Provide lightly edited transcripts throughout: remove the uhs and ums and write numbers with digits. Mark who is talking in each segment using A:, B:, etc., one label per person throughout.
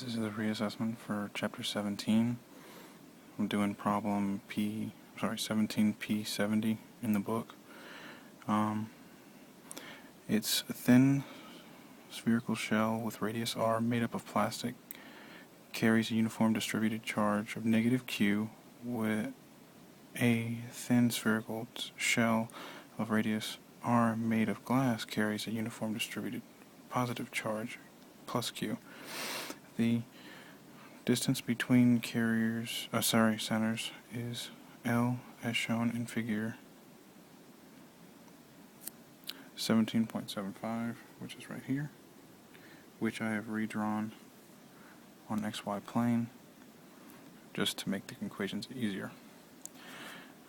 A: This is a reassessment for Chapter 17. I'm doing problem 17P70 in the book. It's a thin spherical shell with radius r made up of plastic, carries a uniform distributed charge of negative q, with a thin spherical shell of radius r made of glass carries a uniform distributed positive charge plus q. The distance between centers is L as shown in figure 17.75, which is right here, which I have redrawn on XY plane just to make the equations easier.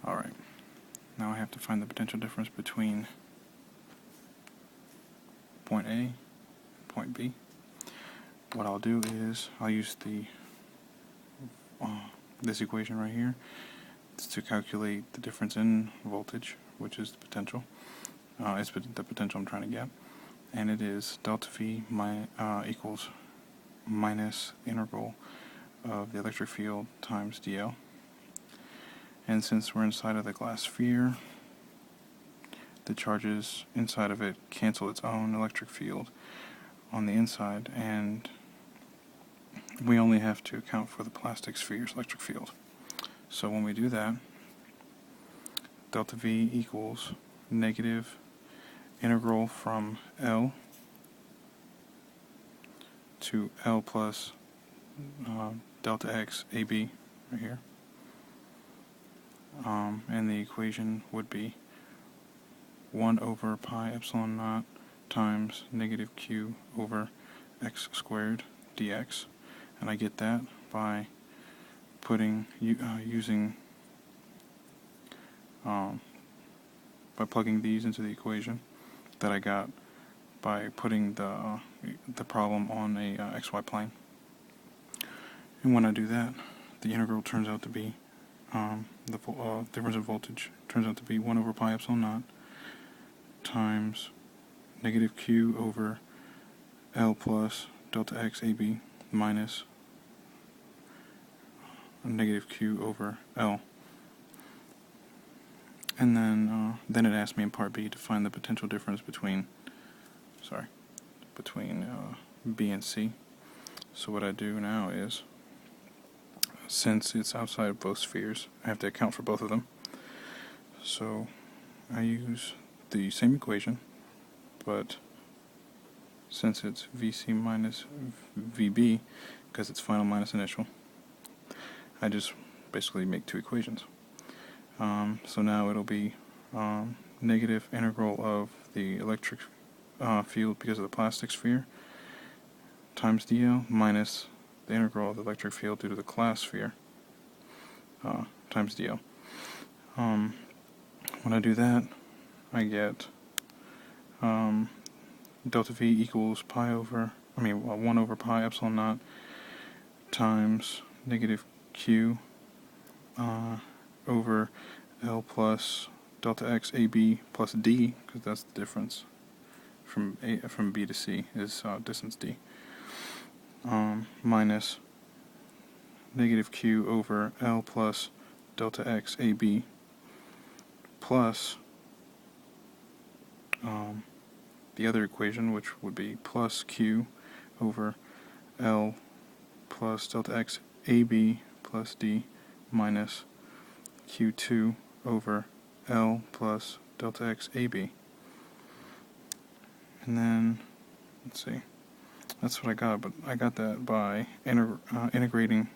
A: Alright, now I have to find the potential difference between point A and point B. What I'll do is I'll use this equation right here to calculate the difference in voltage, which is the potential. It's the potential I'm trying to get, and it is delta V equals minus the integral of the electric field times dl. And since we're inside of the glass sphere, the charges inside of it cancel its own electric field on the inside, and we only have to account for the plastic sphere's electric field. So when we do that, delta V equals negative integral from L to L plus delta x AB right here. And the equation would be 1 over pi epsilon naught times negative q over x squared dx. And I get that by putting by plugging these into the equation that I got by putting the problem on a XY plane. And when I do that, the integral turns out to be the difference in voltage turns out to be 1 over pi epsilon naught times negative q over L plus delta x AB minus negative q over L. And then it asked me in part B to find the potential difference between B and C. So what I do now is, since it's outside of both spheres, I have to account for both of them. So I use the same equation, but since it's VC minus VB, because it's final minus initial, I just basically make two equations. So now it'll be negative integral of the electric field because of the plastic sphere times dl minus the integral of the electric field due to the glass sphere times dl. When I do that, I get delta V equals 1 over pi epsilon naught times negative q over L plus delta x AB plus D, because that's the difference from B to C is distance D, minus negative q over L plus delta x AB plus the other equation, which would be plus q over L plus delta x AB plus D minus q2 over L plus delta x AB. And then, let's see, that's what I got, but I got that by integrating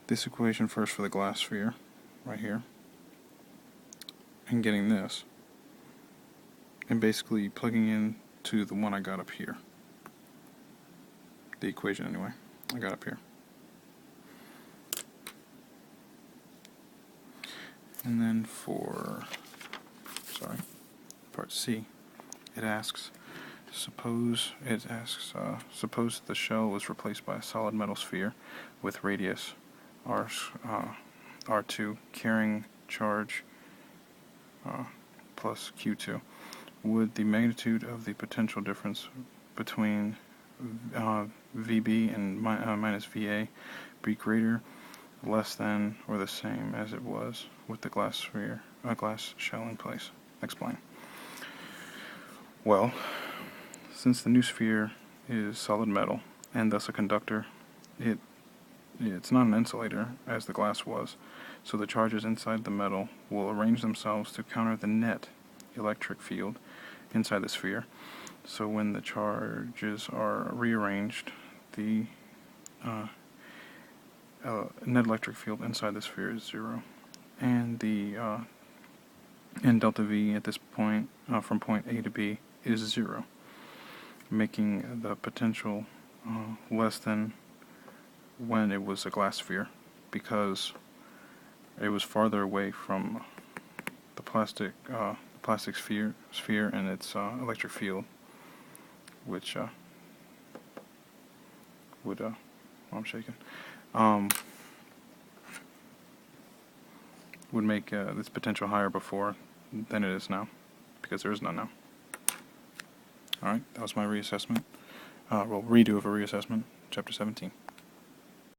A: this equation first for the glass sphere, right here, and getting this, and basically plugging in to the one I got up here. The equation, anyway, I got up here. And then for part C, it asks, suppose the shell was replaced by a solid metal sphere with radius R2 carrying charge plus Q2. Would the magnitude of the potential difference between VB and minus VA be greater, less than, or the same as it was with the glass shell in place? Explain. Well, since the new sphere is solid metal and thus a conductor, it's not an insulator as the glass was, so the charges inside the metal will arrange themselves to counter the net electric field inside the sphere. So when the charges are rearranged, the net electric field inside the sphere is 0, and the and delta V at this point from point A to B is 0, making the potential less than when it was a glass sphere, because it was farther away from the plastic sphere and its electric field, which would I'm shaking would make this potential higher before than it is now, because there is none now. Alright, that was my reassessment. Redo of a reassessment, chapter 17.